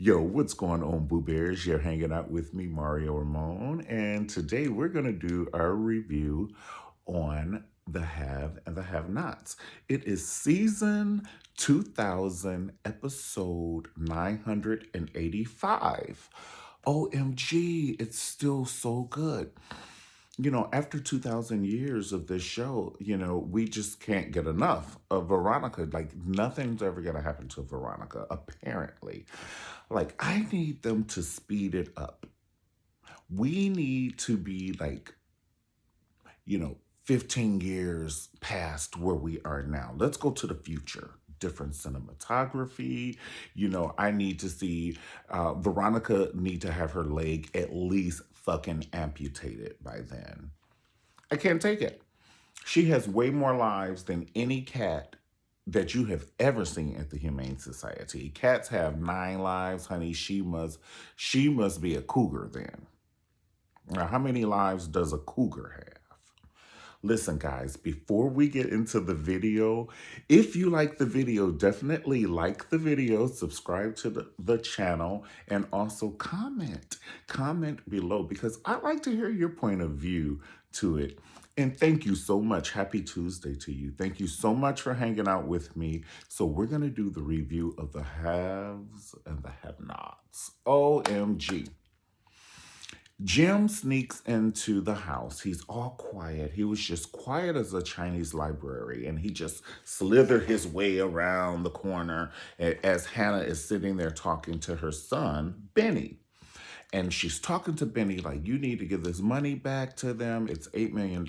Yo, what's going on, Boo Bears? You're hanging out with me, Mario Ramon, and today we're going to do our review on the have and the have nots. It is season 2000, episode 985. OMG, it's still so good. After 2000 years of this show, we just can't get enough of Veronica. Like, nothing's ever going to happen to Veronica, apparently. Like, I need them to speed it up. We need to be like, you know, 15 years past where we are now. Let's go to the future. Different cinematography. I need to see Veronica need to have her leg at least fucking amputated by then. I can't take it. She has way more lives than any cat that you have ever seen at the Humane Society. Cats have 9 lives, honey. She must be a cougar then. Now, how many lives does a cougar have? Listen, guys, before we get into the video, if you like the video, definitely like the video, subscribe to the channel, and also comment. Comment below because I like to hear your point of view to it. And thank you so much. Happy Tuesday to you. Thank you so much for hanging out with me. So we're going to do the review of the haves and the have-nots. OMG. Jim sneaks into the house. He's all quiet. He was just quiet as a Chinese library, and he just slithered his way around the corner as Hannah is sitting there talking to her son, Benny. And she's talking to Benny like, you need to give this money back to them. It's $8 million.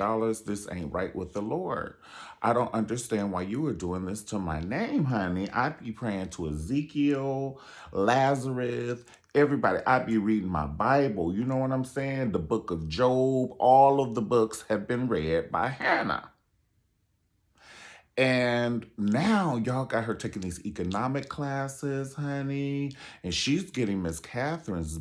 This ain't right with the Lord. I don't understand why you were doing this to my name, honey. I'd be praying to Ezekiel, Lazarus, everybody. I'd be reading my Bible. You know what I'm saying? The book of Job. All of the books have been read by Hannah. And now y'all got her taking these economic classes, honey, and she's getting Miss Catherine's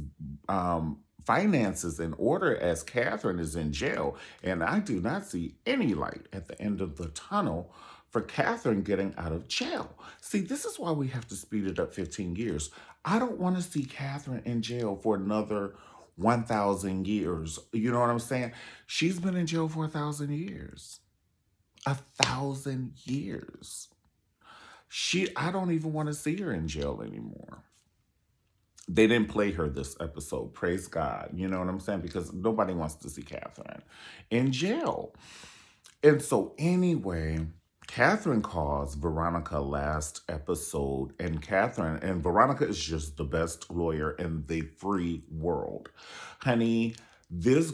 finances in order as Catherine is in jail. And I do not see any light at the end of the tunnel for Catherine getting out of jail. See, this is why we have to speed it up 15 years. I don't want to see Catherine in jail for another 1,000 years. You know what I'm saying? She's been in jail for 1,000 years. 1,000 years. I don't even want to see her in jail anymore. They didn't play her this episode. Praise God. You know what I'm saying? Because nobody wants to see Catherine in jail. And so anyway, Catherine calls Veronica last episode, and Veronica is just the best lawyer in the free world. Honey, this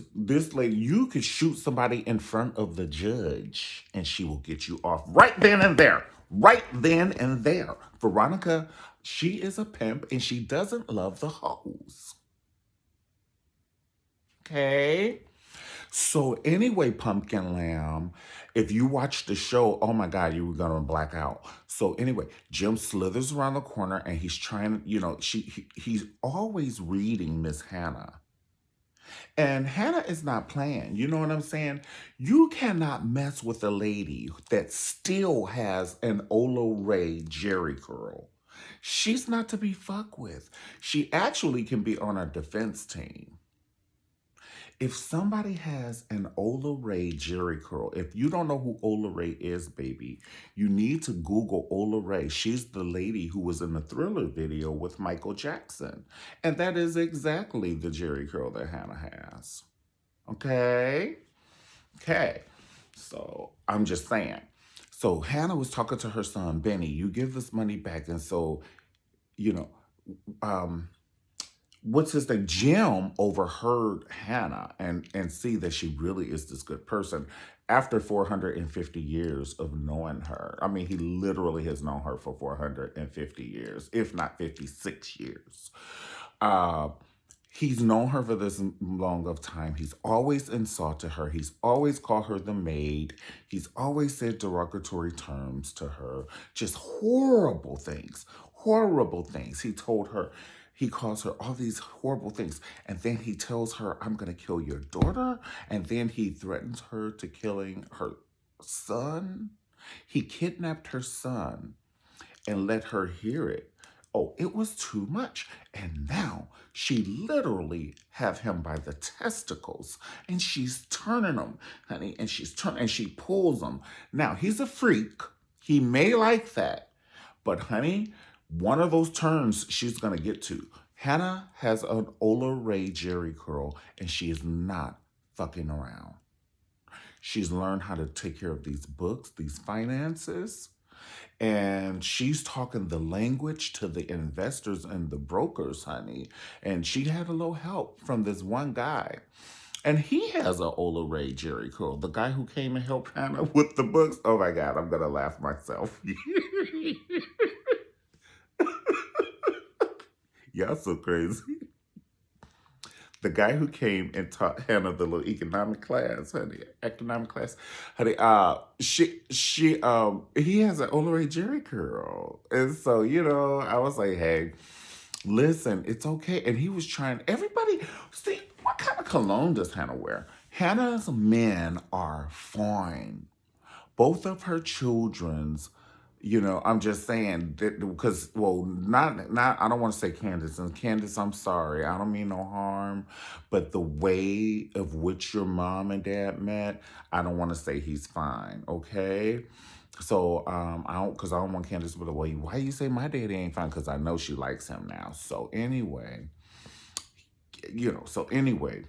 lady, you could shoot somebody in front of the judge and she will get you off right then and there. Right then and there. Veronica, she is a pimp and she doesn't love the hoes. Okay? So anyway, Pumpkin Lamb, if you watch the show, oh my God, you were gonna black out. So anyway, Jim slithers around the corner and he's trying, he's always reading Miss Hannah. And Hannah is not playing. You know what I'm saying? You cannot mess with a lady that still has an Olo Ray Jerry curl. She's not to be fucked with. She actually can be on our defense team. If somebody has an Ola Ray Jerry curl, if you don't know who Ola Ray is, baby, you need to Google Ola Ray. She's the lady who was in the Thriller video with Michael Jackson. And that is exactly the Jerry curl that Hannah has. Okay? Okay. So I'm just saying. So Hannah was talking to her son, Benny, you give this money back. And so, you know, what's his name? Jim overheard Hannah and see that she really is this good person after 450 years of knowing her. I mean, he literally has known her for 450 years, if not 56 years. He's known her for this long of time. He's always insulted her. He's always called her the maid. He's always said derogatory terms to her. Just horrible things. Horrible things. He calls her all these horrible things. And then he tells her, I'm going to kill your daughter. And then he threatens her to killing her son. He kidnapped her son and let her hear it Oh, it was too much. And now she literally have him by the testicles and she's turning them, honey, and she's turning and she pulls them. Now he's a freak. He may like that. But honey, one of those turns she's gonna get to. Hannah has an Ola Ray Jerry curl and she is not fucking around. She's learned how to take care of these books, these finances, and she's talking the language to the investors and the brokers, honey. And she had a little help from this one guy. And he has a Ola Ray Jerry curl. The guy who came and helped Hannah with the books. Oh my God, I'm gonna laugh myself. Y'all so crazy. The guy who came and taught Hannah the little economic class, honey, economic class, honey, he has an Ola Ray Jerry curl. And so, I was like, hey, listen, it's okay. And he was trying, everybody, see, what kind of cologne does Hannah wear? Hannah's men are fine. Both of her children's, I'm just saying that because, well, not I don't want to say Candace, and Candace, I'm sorry, I don't mean no harm, but the way of which your mom and dad met, I don't want to say he's fine, okay? So I don't want Candace to be like, well, why you say my daddy ain't fine? Because I know she likes him now. So anyway, so anyway,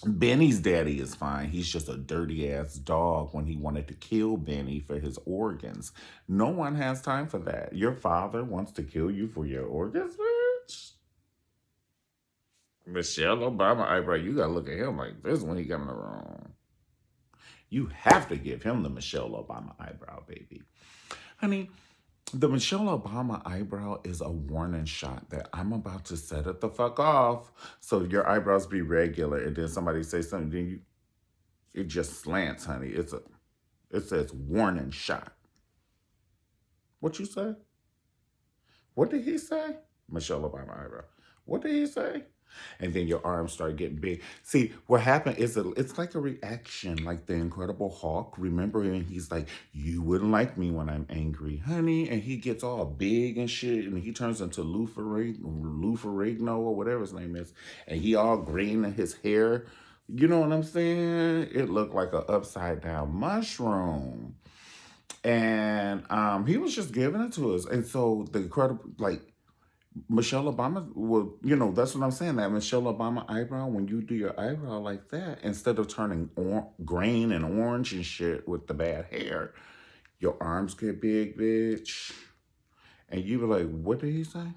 Benny's daddy is fine. He's just a dirty ass dog when he wanted to kill Benny for his organs. No one has time for that. Your father wants to kill you for your organs, bitch? Michelle Obama eyebrow, you gotta look at him like this when he coming around. You have to give him the Michelle Obama eyebrow, baby. Honey, the Michelle Obama eyebrow is a warning shot that I'm about to set it the fuck off. So your eyebrows be regular, and then somebody say something, then it just slants, honey. It says warning shot. What you say? What did he say? Michelle Obama eyebrow. What did he say? And then your arms start getting big. See, what happened is it's like a reaction, like the Incredible Hulk. Remember, and he's like, "You wouldn't like me when I'm angry, honey," and he gets all big and shit, and he turns into Lou Ferrigno or whatever his name is, and he all green in his hair. You know what I'm saying? It looked like an upside down mushroom. And he was just giving it to us. And so the incredible, like, Michelle Obama, well, that's what I'm saying. That Michelle Obama eyebrow, when you do your eyebrow like that, instead of turning green and orange and shit with the bad hair, your arms get big, bitch. And you be like, what did he say?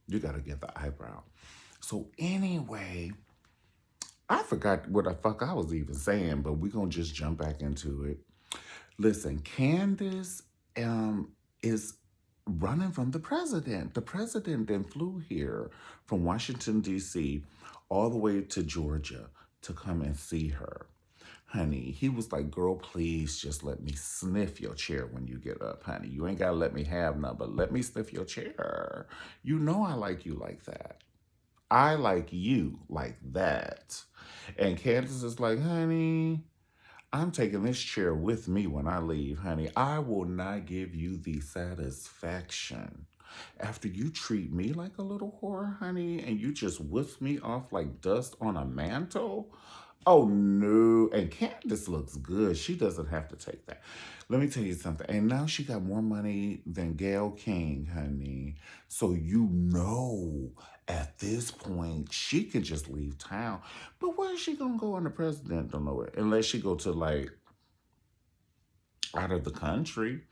You got to get the eyebrow. So anyway, I forgot what the fuck I was even saying, but we're going to just jump back into it. Listen, Candace is running from the president. The president then flew here from Washington, D.C., all the way to Georgia to come and see her. Honey, he was like, girl, please just let me sniff your chair when you get up, honey. You ain't got to let me have none, but let me sniff your chair. You know I like you like that. I like you like that. And Candace is like, honey, I'm taking this chair with me when I leave, honey. I will not give you the satisfaction. After you treat me like a little whore, honey, and you just whisk me off like dust on a mantle. Oh no. And Candace looks good. She doesn't have to take that. Let me tell you something. And now she got more money than Gayle King, honey. So at this point, she can just leave town. But where is she gonna go on the president? Don't know it. Unless she go to like out of the country,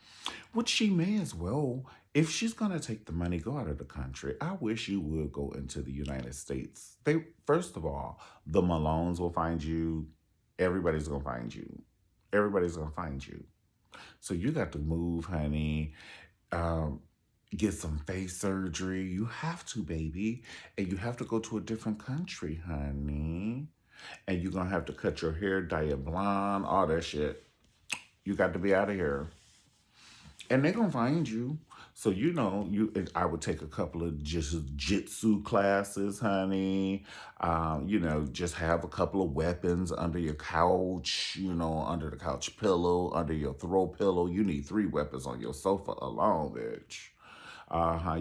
which she may as well. If she's gonna take the money, go out of the country. I wish you would go into the United States. First of all, the Malones will find you. Everybody's gonna find you. Everybody's gonna find you. So you got to move, honey. Um, get some face surgery. You have to, baby. And you have to go to a different country, honey. And you're going to have to cut your hair, dye it blonde, all that shit. You got to be out of here. And they're going to find you. So I would take a couple of just jitsu classes, honey. Just have a couple of weapons under your couch, under the couch pillow, under your throw pillow. You need three weapons on your sofa alone, bitch.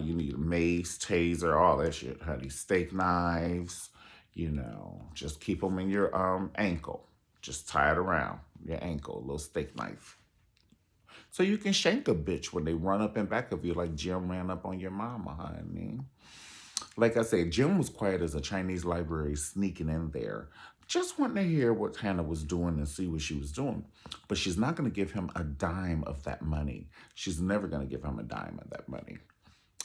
You need a mace, taser, all that shit, honey. Steak knives, just keep them in your ankle. Just tie it around your ankle, a little steak knife. So you can shank a bitch when they run up in back of you like Jim ran up on your mama, honey. Like I said, Jim was quiet as a Chinese library sneaking in there, just wanting to hear what Hannah was doing and see what she was doing. But she's not going to give him a dime of that money. She's never going to give him a dime of that money.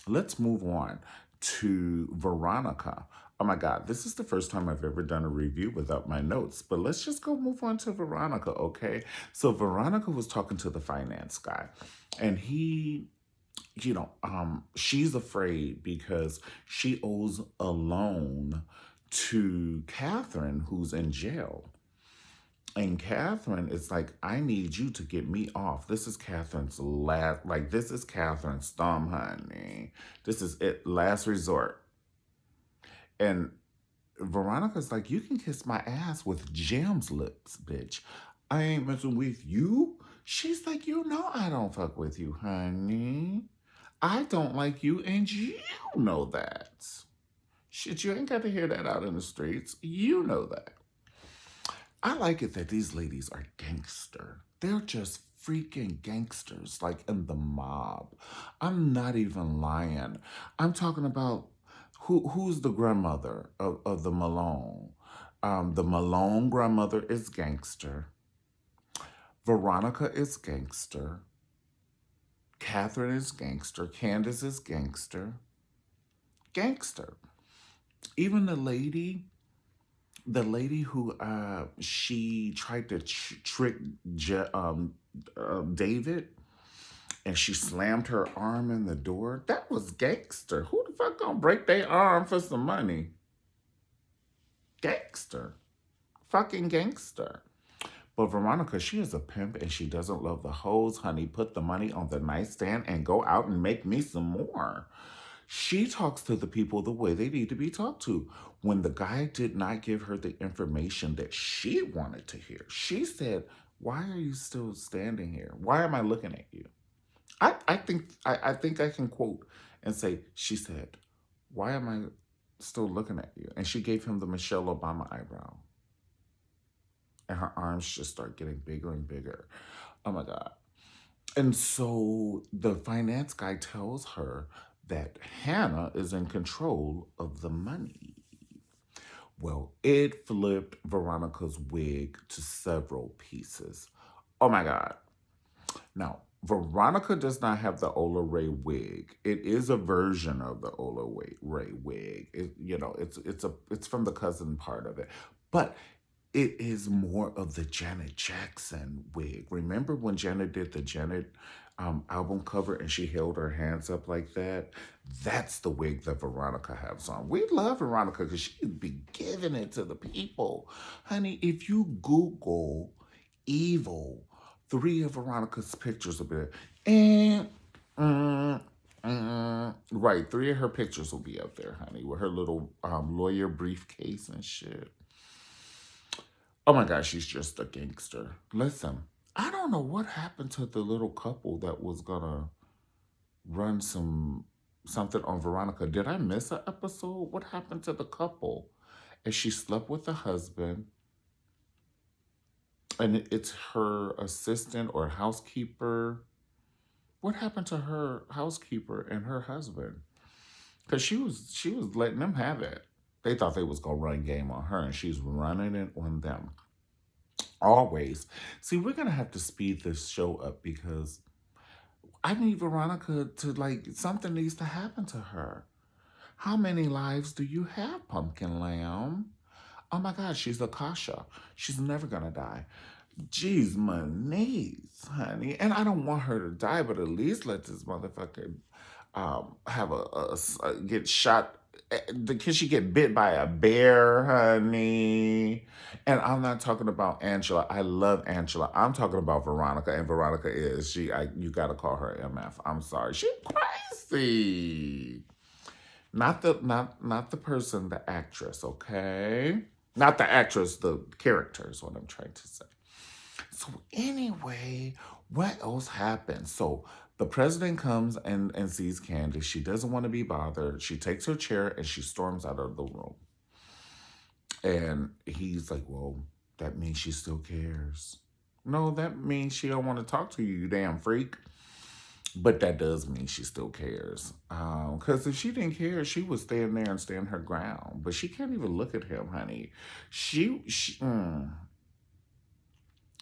Let's move on to Veronica. Oh my God, this is the first time I've ever done a review without my notes, but let's just go move on to Veronica, okay? So Veronica was talking to the finance guy, and she's afraid because she owes a loan to Catherine, who's in jail. And Catherine is like, I need you to get me off. This is Catherine's last, like, this is Catherine's thumb, honey. This is it, last resort. And Veronica's like, you can kiss my ass with Jim's lips, bitch. I ain't messing with you. She's like, I don't fuck with you, honey. I don't like you, and you know that. Shit, you ain't got to hear that out in the streets. You know that. I like it that these ladies are gangster. They're just freaking gangsters, like in the mob. I'm not even lying. I'm talking about who's the grandmother of the Malone. The Malone grandmother is gangster. Veronica is gangster. Catherine is gangster. Candace is gangster. Gangster. Even the lady who she tried to trick David, and she slammed her arm in the door. That was gangster. Who the fuck gonna break their arm for some money? Gangster. Fucking gangster. But Veronica, she is a pimp and she doesn't love the hoes, honey. Put the money on the nightstand and go out and make me some more. She talks to the people the way they need to be talked to. When the guy did not give her the information that she wanted to hear, she said, why are you still standing here? Why am I looking at you? I think I can quote and say, she said, why am I still looking at you? And she gave him the Michelle Obama eyebrow. And her arms just start getting bigger and bigger. Oh my God. And so the finance guy tells her that Hannah is in control of the money. Well, it flipped Veronica's wig to several pieces. Oh my God. Now, Veronica does not have the Ola Ray wig. It is a version of the Ray wig. It's from the cousin part of it. But it is more of the Janet Jackson wig. Remember when Janet did the Janet album cover and she held her hands up like that? That's the wig that Veronica has on. We love Veronica because she'd be giving it to the people. Honey, if you Google evil, three of Veronica's pictures will be there. And, right, three of her pictures will be up there, honey, with her little lawyer briefcase and shit. Oh my gosh, she's just a gangster. Listen, I don't know what happened to the little couple that was gonna run something on Veronica. Did I miss an episode? What happened to the couple? And she slept with the husband, and it's her assistant or housekeeper. What happened to her housekeeper and her husband? Because she was letting them have it. They thought they was gonna run game on her, and she's running it on them. Always. See, we're gonna have to speed this show up because I need Veronica to, like, something needs to happen to her. How many lives do you have, Pumpkin Lamb? Oh my God, she's Akasha. She's never gonna die. Jeez, my knees, honey. And I don't want her to die, but at least let this motherfucker get shot Can she get bit by a bear, honey? And I'm not talking about Angela. I love Angela. I'm talking about Veronica, and Veronica is you gotta call her MF. I'm sorry, she crazy. Not the person, the actress. Okay, not the actress, the character is what I'm trying to say. So anyway, what else happened? So the president comes and sees Candace. She doesn't want to be bothered. She takes her chair and she storms out of the room. And he's like, well, that means she still cares. No, that means she don't want to talk to you, you damn freak. But that does mean she still cares. Because if she didn't care, she would stand there and stand her ground. But she can't even look at him, honey. She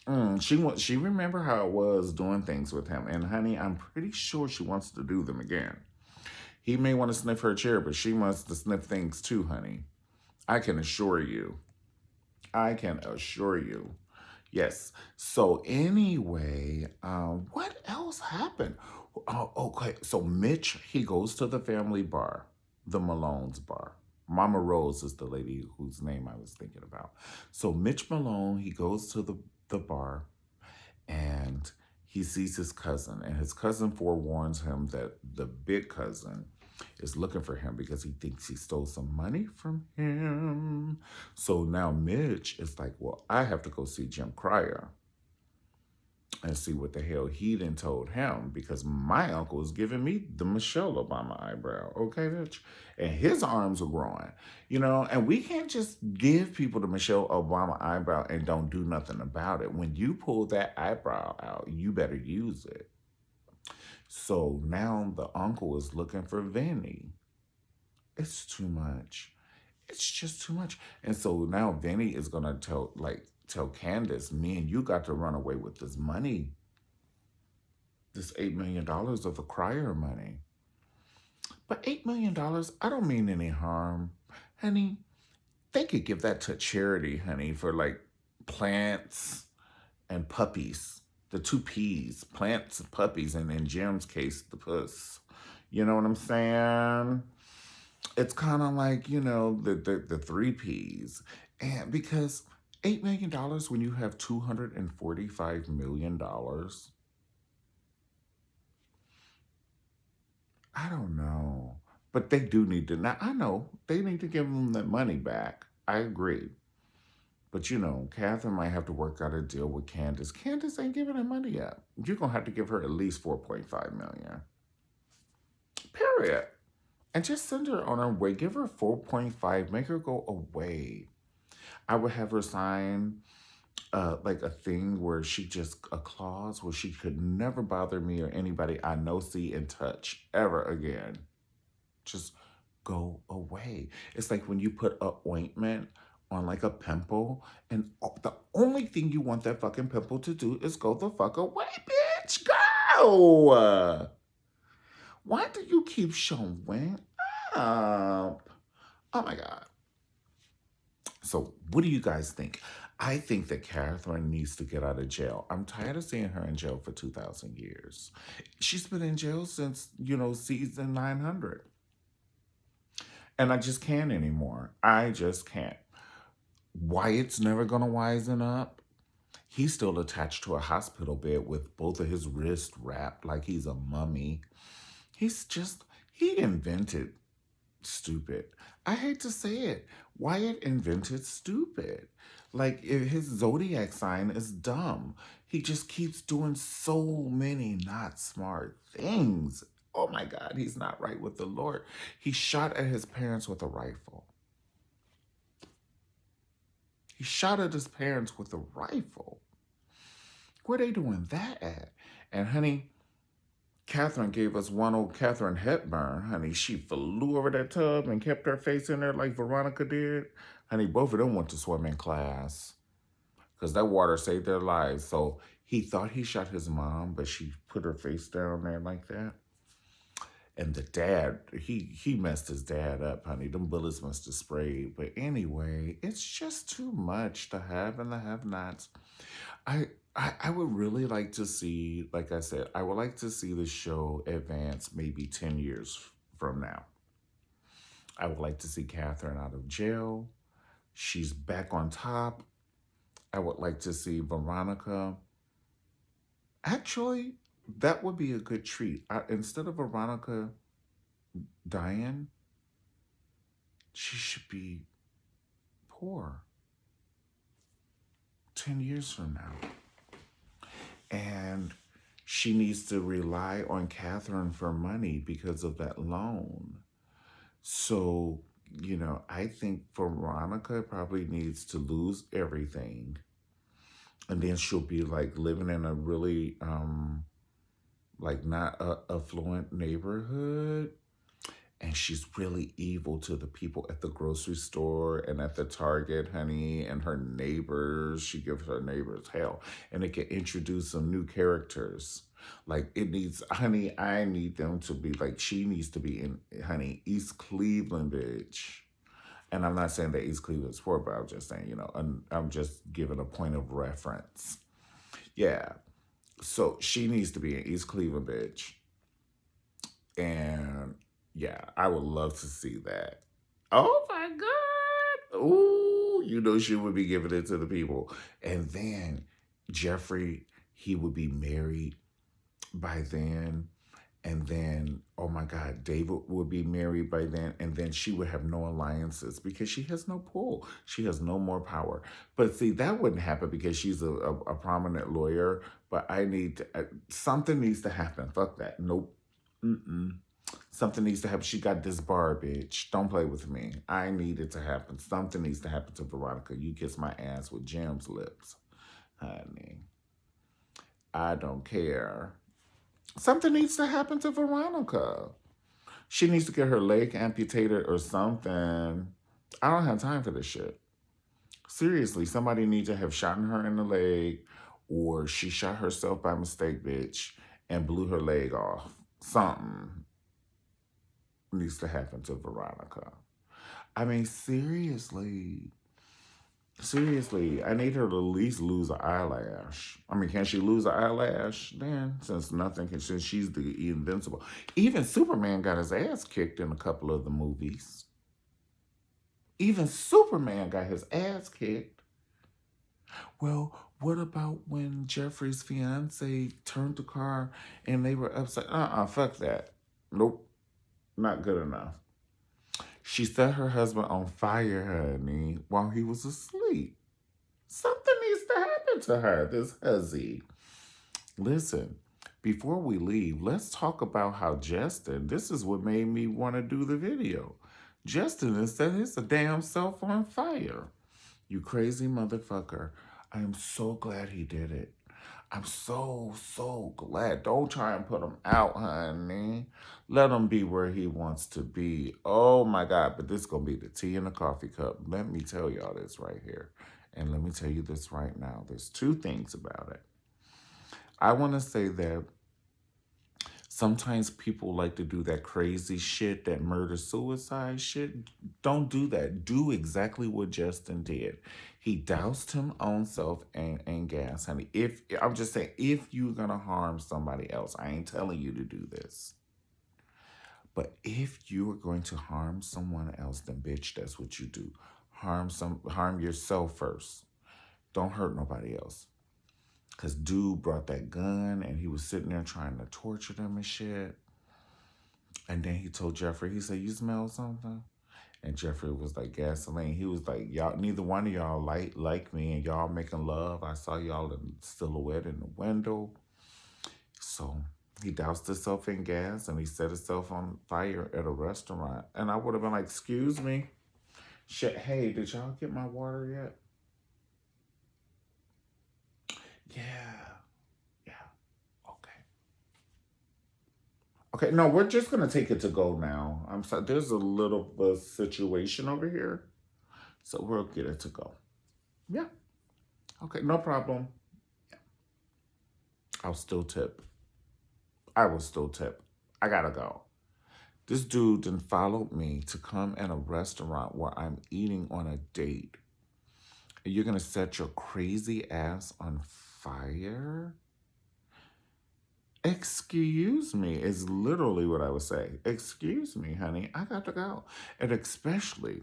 remember how it was doing things with him, and honey, I'm pretty sure she wants to do them again. He may want to sniff her chair, but she wants to sniff things too, honey. I can assure you. I can assure you. Yes. So anyway, what else happened? Oh, okay. So Mitch, he goes to the family bar, the Malone's bar. Mama Rose is the lady whose name I was thinking about. So Mitch Malone, he goes to the bar and he sees his cousin, and his cousin forewarns him that the big cousin is looking for him because he thinks he stole some money from him. So now Mitch is like, well, I have to go see Jim Cryer and see what the hell he done told him, because my uncle is giving me the Michelle Obama eyebrow, okay, bitch? And his arms are growing, and we can't just give people the Michelle Obama eyebrow and don't do nothing about it. When you pull that eyebrow out, you better use it. So now the uncle is looking for Vinny. It's too much. It's just too much. And so now Vinny is gonna tell Candace, me and you got to run away with this money, this $8 million of the crier money. But $8 million, I don't mean any harm. Honey, they could give that to charity, honey, for like plants and puppies. The two P's, plants and puppies, and in Jim's case, the puss. You know what I'm saying? It's kind of like, the three P's. And because $8 million when you have $245 million, I don't know. But they do need to. Now, I know they need to give them that money back. I agree. But Catherine might have to work out a deal with Candace. Candace ain't giving her money yet. You're gonna have to give her at least 4.5 million. Period. And just send her on her way. Give her 4.5. Make her go away. I would have her sign like a thing where a clause where she could never bother me or anybody I know, see, and touch ever again. Just go away. It's like when you put a ointment on like a pimple, and the only thing you want that fucking pimple to do is go the fuck away, bitch. Go. Why do you keep showing up? Oh my god. So, what do you guys think? I think that Catherine needs to get out of jail. I'm tired of seeing her in jail for 2,000 years. She's been in jail since, season 900. And I just can't anymore. I just can't. Wyatt's never going to wisen up. He's still attached to a hospital bed with both of his wrists wrapped like he's a mummy. He invented stupid. I hate to say it. Wyatt invented stupid. Like, if his zodiac sign is dumb. He just keeps doing so many not smart things. Oh my God, he's not right with the Lord. He shot at his parents with a rifle. He shot at his parents with a rifle. Where they doing that at? And honey, Catherine gave us one old Catherine Hepburn, honey. She flew over that tub and kept her face in there like Veronica did. Honey, both of them went to swimming class because that water saved their lives. So he thought he shot his mom, but she put her face down there like that. And the dad, he messed his dad up, honey. Them bullets must have sprayed. But anyway, it's just too much to have and the have-nots. I would really like to see, like I said, I would like to see the show advance maybe 10 years from now. I would like to see Catherine out of jail. She's back on top. I would like to see Veronica. Actually, that would be a good treat. Instead of Veronica dying, she should be poor 10 years from now. And she needs to rely on Catherine for money because of that loan. So, I think Veronica probably needs to lose everything. And then she'll be like living in a really, like not a affluent neighborhood. And she's really evil to the people at the grocery store and at the Target, honey, and her neighbors. She gives her neighbors hell. And it can introduce some new characters. Like it needs, honey, I need them to be like, she needs to be in, honey, East Cleveland, bitch. And I'm not saying that East Cleveland's poor, but I'm just saying, I'm just giving a point of reference. Yeah. So she needs to be in East Cleveland, bitch. And yeah, I would love to see that. Oh my God. Ooh, she would be giving it to the people. And then Jeffrey, he would be married by then. And then, oh my God, David would be married by then. And then she would have no alliances because she has no pull. She has no more power. But see, that wouldn't happen because she's a prominent lawyer. But something needs to happen. Fuck that. Nope. Mm-mm. Something needs to happen. She got this bar, bitch. Don't play with me. I need it to happen. Something needs to happen to Veronica. You kiss my ass with Jim's lips, honey. I don't care. Something needs to happen to Veronica. She needs to get her leg amputated or something. I don't have time for this shit. Seriously, somebody needs to have shot her in the leg, or she shot herself by mistake, bitch, and blew her leg off. Something needs to happen to Veronica. I mean, seriously. Seriously, I need her to at least lose an eyelash. I mean, can she lose an eyelash then? Since she's the invincible. Even Superman got his ass kicked in a couple of the movies. Even Superman got his ass kicked. Well, what about when Jeffrey's fiance turned the car and they were upside? Fuck that. Nope, not good enough. She set her husband on fire, honey, while he was asleep. Something needs to happen to her, this hussy. Listen, before we leave, let's talk about how Justin, this is what made me want to do the video. Justin has set his damn self on fire. You crazy motherfucker. I am so glad he did it. I'm so glad. Don't try and put him out, honey. Let him be where he wants to be. Oh my God, but this is going to be the tea in the coffee cup. Let me tell y'all this right here. And let me tell you this right now. There's two things about it. I want to say that sometimes people like to do that crazy shit, that murder suicide shit. Don't do that. Do exactly what Justin did. He doused him own self and gas, honey. If I'm just saying, if you're gonna harm somebody else, I ain't telling you to do this. But if you are going to harm someone else, then bitch, that's what you do. Harm yourself first. Don't hurt nobody else. Cause dude brought that gun and he was sitting there trying to torture them and shit. And then he told Jeffrey, he said, "You smell something?" And Jeffrey was like, "Gasoline." He was like, "Y'all, neither one of y'all like me, and y'all making love. I saw y'all in silhouette in the window." So he doused himself in gas and he set himself on fire at a restaurant. And I would have been like, "Excuse me. Shit, hey, did y'all get my water yet?" Yeah. Yeah. Okay. Okay, no, we're just gonna take it to go now. I'm sorry. There's a little situation over here, so we'll get it to go. Yeah. Okay, no problem. I'll still tip. I will still tip. I gotta go. This dude then followed me to come in a restaurant where I'm eating on a date. And you're gonna set your crazy ass on fire? Excuse me is literally what I would say. Excuse me, honey, I got to go. And especially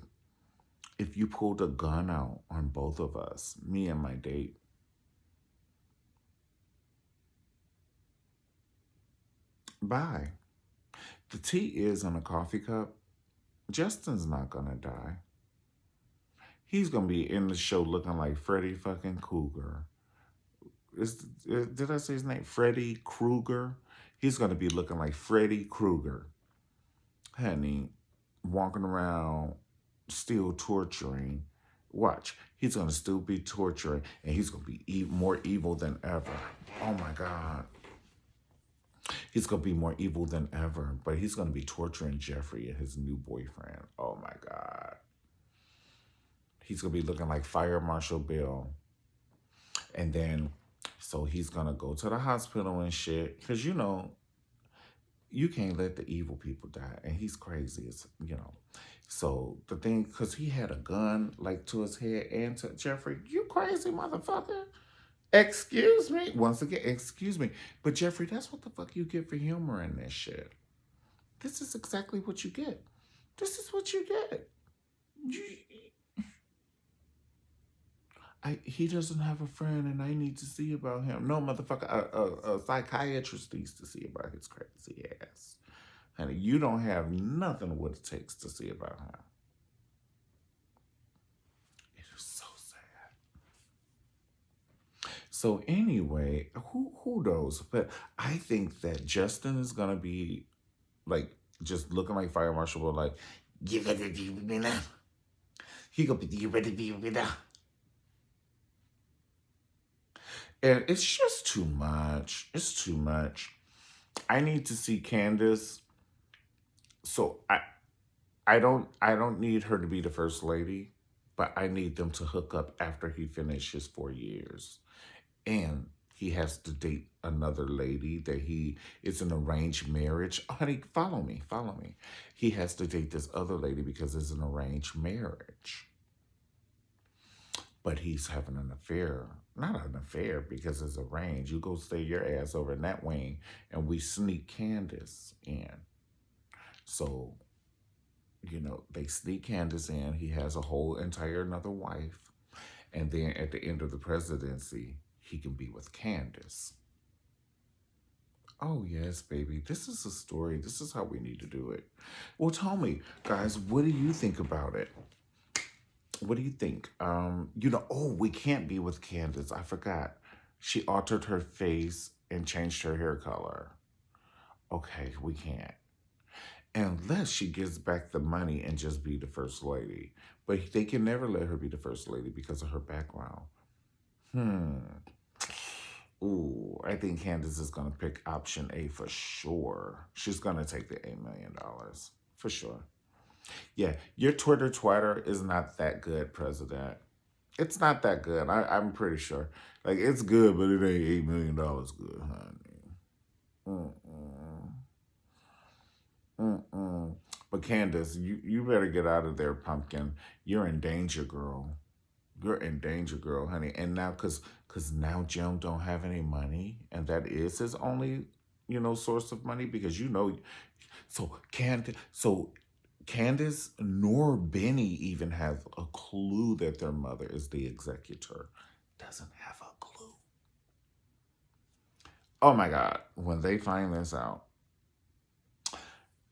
if you pulled a gun out on both of us, me and my date, bye. The tea is in a coffee cup. Justin's not gonna die. He's gonna be in the show looking like Freddy fucking Krueger. Did I say his name? Freddy Krueger. He's gonna be looking like Freddy Krueger, honey, walking around, still torturing. Watch, he's gonna still be torturing, and he's gonna be more evil than ever. Oh my god, he's gonna be more evil than ever. But he's gonna be torturing Jeffrey and his new boyfriend. Oh my god, he's gonna be looking like Fire Marshal Bill. And then, so he's gonna go to the hospital and shit, because you can't let the evil people die, and he's crazy. So the thing, because he had a gun like to his head and to Jeffrey. You crazy motherfucker. Excuse me. Once again, excuse me. But Jeffrey, that's what the fuck you get for humor in this shit. This is exactly what you get. This is what you get. You, he doesn't have a friend, and I need to see about him. No, motherfucker, a psychiatrist needs to see about his crazy ass. Honey, you don't have nothing what it takes to see about him. It is so sad. So anyway, who knows? But I think that Justin is gonna be like just looking like Fire Marshal, but like, you ready to be me now? He gonna be, you ready to be me now? And it's just too much. It's too much. I need to see Candace. So I don't need her to be the first lady, but I need them to hook up after he finishes 4 years. And he has to date another lady that he it's an arranged marriage. Oh, honey, follow me. He has to date this other lady because it's an arranged marriage. But he's having an affair. Not an affair because it's arranged. You go stay your ass over in that wing and we sneak Candace in. So, they sneak Candace in. He has a whole entire another wife. And then at the end of the presidency, he can be with Candace. Oh, yes, baby. This is a story. This is how we need to do it. Well, tell me, guys, what do you think about it? What do you think? Oh, we can't be with Candace. I forgot. She altered her face and changed her hair color. Okay, we can't. Unless she gives back the money and just be the first lady. But they can never let her be the first lady because of her background. Hmm. Ooh, I think Candace is going to pick option A for sure. She's going to take the $8 million for sure. Yeah, your Twitter twatter is not that good, President. It's not that good. I'm pretty sure. Like, it's good, but it ain't $8 million good, honey. Mm-mm. Mm-mm. But Candace, you better get out of there, pumpkin. You're in danger, girl. You're in danger, girl, honey. And now, cause now Jim don't have any money, and that is his only, source of money because so Candace nor Benny even have a clue that their mother is the executor. Doesn't have a clue. Oh my God! When they find this out,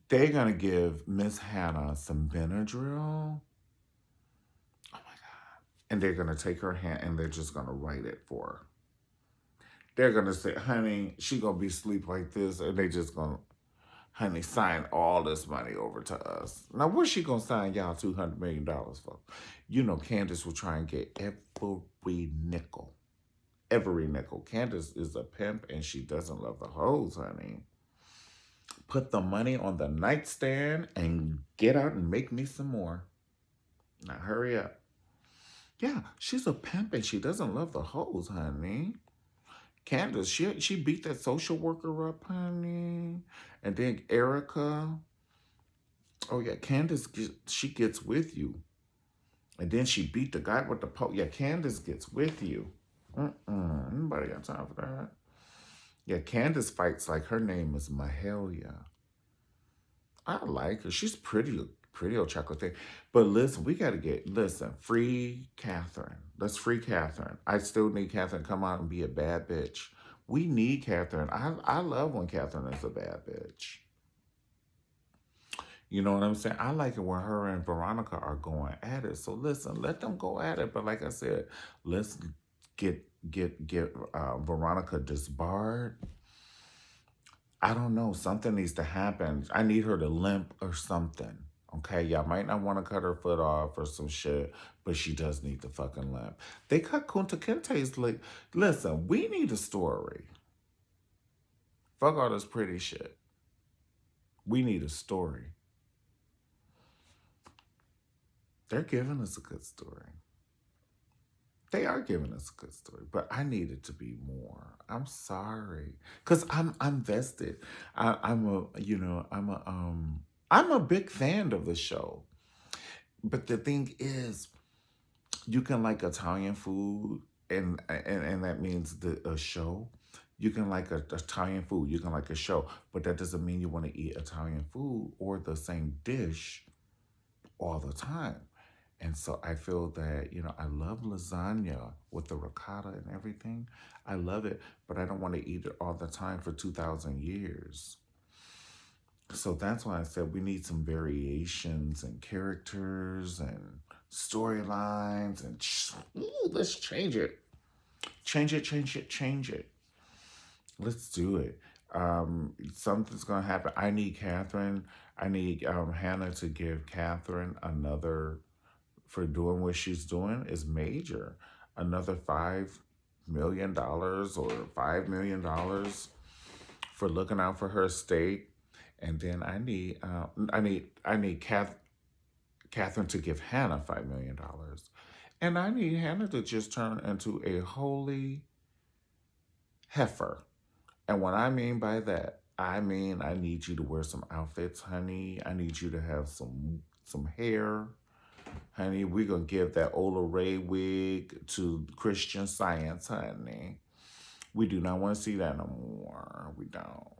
they're gonna give Miss Hannah some Benadryl. Oh my God! And they're gonna take her hand and they're just gonna write it for her. They're gonna say, "Honey, she gonna be asleep like this," and they just gonna, "Honey, sign all this money over to us." Now, what's she gonna sign y'all $200 million for? Candace will try and get every nickel. Every nickel. Candace is a pimp and she doesn't love the hoes, honey. Put the money on the nightstand and get out and make me some more. Now, hurry up. Yeah, she's a pimp and she doesn't love the hoes, honey. Candace, she beat that social worker up, honey. And then Erica. Oh yeah, Candace she gets with you. And then she beat the guy with the Yeah, Candace gets with you. Nobody got time for that. Yeah, Candace fights like her name is Mahalia. I like her. She's pretty, pretty old chocolate thing. But listen, we got to listen, free Catherine. Let's free Catherine. I still need Catherine to come out and be a bad bitch. We need Catherine. I love when Catherine is a bad bitch. You know what I'm saying? I like it when her and Veronica are going at it. So listen, let them go at it. But like I said, let's get Veronica disbarred. I don't know. Something needs to happen. I need her to limp or something. Okay, y'all might not want to cut her foot off or some shit, but she does need to fucking limp. They cut Kunta Kinte's like, listen, we need a story. Fuck all this pretty shit. We need a story. They're giving us a good story. They are giving us a good story, but I need it to be more. I'm sorry, cause I'm vested. I'm a I'm a big fan of the show. But the thing is, you can like Italian food, and that means a show. You can like Italian food. You can like a show, but that doesn't mean you want to eat Italian food or the same dish all the time. And so I feel that, I love lasagna with the ricotta and everything. I love it, but I don't want to eat it all the time for 2,000 years. So that's why I said we need some variations and characters and storylines and ooh, let's change it. Change it, change it, change it. Let's do it. Something's gonna happen. I need Catherine. I need Hannah to give Catherine another for doing what she's doing is major. Another $5 million or $5 million for looking out for her estate. And then I need Catherine to give Hannah $5 million, and I need Hannah to just turn into a holy heifer. And what I mean by that, I mean I need you to wear some outfits, honey. I need you to have some hair. Honey, we're gonna give that Ola Ray wig to Christian Science, honey. We do not want to see that no more. We don't.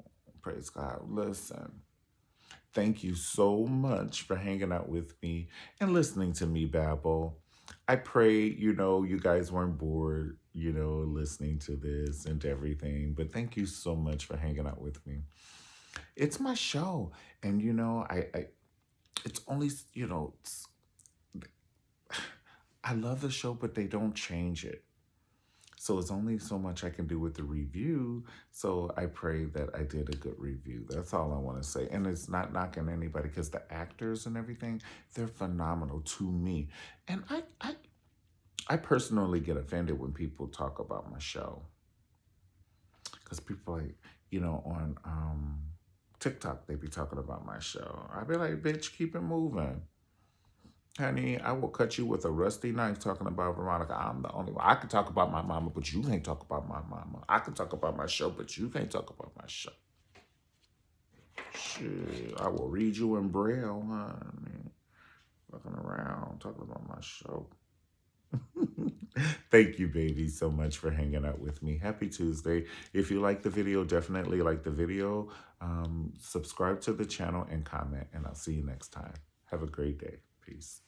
Praise God. Listen, thank you so much for hanging out with me and listening to me babble. I pray, you guys weren't bored, listening to this and everything. But thank you so much for hanging out with me. It's my show. And, I it's only, I love the show, but they don't change it. So it's only so much I can do with the review. So I pray that I did a good review. That's all I want to say. And it's not knocking anybody because the actors and everything, they're phenomenal to me. And I personally get offended when people talk about my show. Because people like, on TikTok, they be talking about my show. I be like, bitch, keep it moving. Honey, I will cut you with a rusty knife talking about Veronica. I'm the only one. I can talk about my mama, but you can't talk about my mama. I can talk about my show, but you can't talk about my show. Shit, I will read you in Braille, honey. Fucking around, talking about my show. Thank you, baby, so much for hanging out with me. Happy Tuesday. If you like the video, definitely like the video. Subscribe to the channel and comment, and I'll see you next time. Have a great day. Peace.